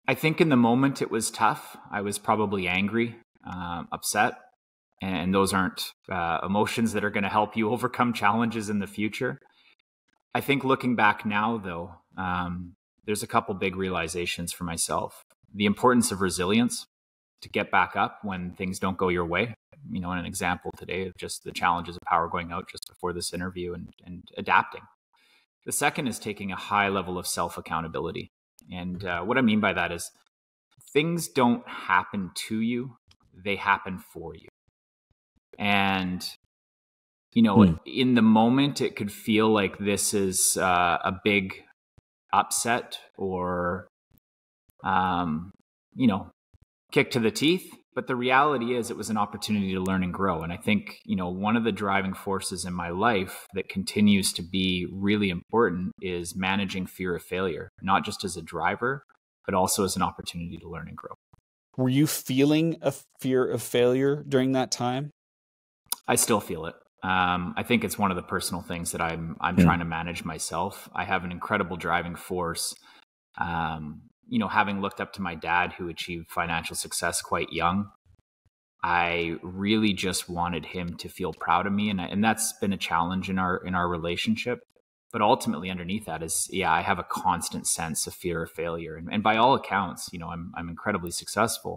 I think in the moment it was tough. I was probably angry, upset, and those aren't emotions that are going to help you overcome challenges in the future. I think looking back now, though, there's a couple big realizations for myself. The importance of resilience to get back up when things don't go your way. You know, an example today of just the challenges of power going out just before this interview and adapting. The second is taking a high level of self-accountability. And what I mean by that is things don't happen to you, they happen for you. And, you know, in the moment, it could feel like this is a big upset or, you know, kick to the teeth. But the reality is it was an opportunity to learn and grow. And I think, you know, one of the driving forces in my life that continues to be really important is managing fear of failure, not just as a driver, but also as an opportunity to learn and grow. Were you feeling a fear of failure during that time? I still feel it. I think it's one of the personal things that I'm trying to manage myself. I have an incredible driving force. You know, having looked up to my dad who achieved financial success quite young, I really just wanted him to feel proud of me. And that's been a challenge in our relationship. But ultimately underneath that is, I have a constant sense of fear of failure. And by all accounts, you know, I'm incredibly successful,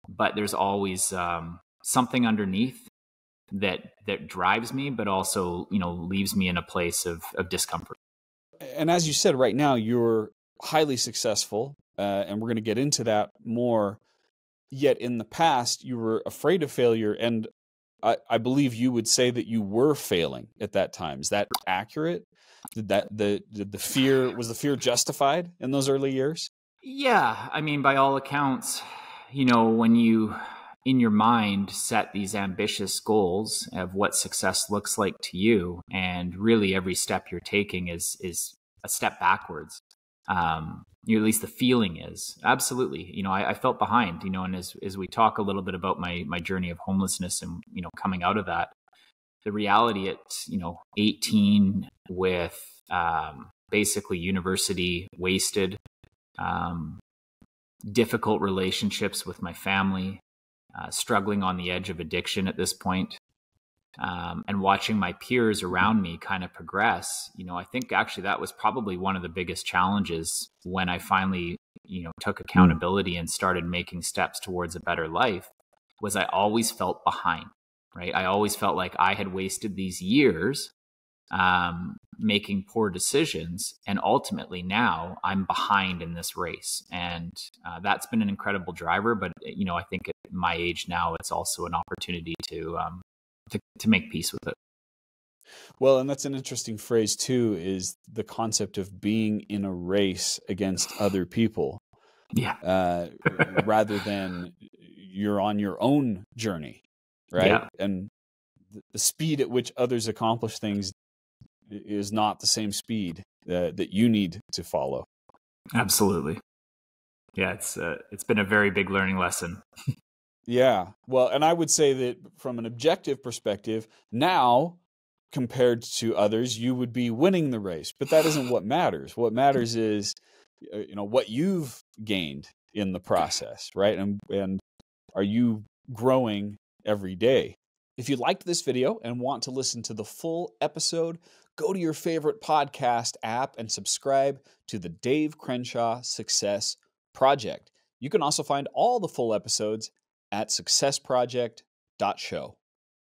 but there's always something underneath that drives me, but also, you know, leaves me in a place of discomfort. And as you said, right now, you're highly successful, and we're going to get into that more. Yet in the past, you were afraid of failure, and I believe you would say that you were failing at that time. Is that accurate? Did the fear justified in those early years? Yeah, I mean, by all accounts, you know, when you in your mind set these ambitious goals of what success looks like to you, and really every step you're taking is a step backwards. At least the feeling is absolutely, you know, I felt behind, you know, and as we talk a little bit about my journey of homelessness and, you know, coming out of that, the reality at, you know, 18 with, basically university wasted, difficult relationships with my family, struggling on the edge of addiction at this point, and watching my peers around me kind of progress, you know, I think actually that was probably one of the biggest challenges when I finally, you know, took accountability and started making steps towards a better life, was I always felt behind, right? I always felt like I had wasted these years making poor decisions. And ultimately now I'm behind in this race. And that's been an incredible driver. But, you know, I think at my age now, it's also an opportunity to make peace with it. Well, and that's an interesting phrase too, is the concept of being in a race against other people. Yeah. Rather than you're on your own journey, right? Yeah. And the speed at which others accomplish things is not the same speed that you need to follow. Absolutely. Yeah, it's been a very big learning lesson. Yeah. Well, and I would say that from an objective perspective, now compared to others, you would be winning the race, but that isn't what matters. What matters is, you know, what you've gained in the process, right? And are you growing every day? If you liked this video and want to listen to the full episode, go to your favorite podcast app and subscribe to the Dave Crenshaw Success Project. You can also find all the full episodes at successproject.show.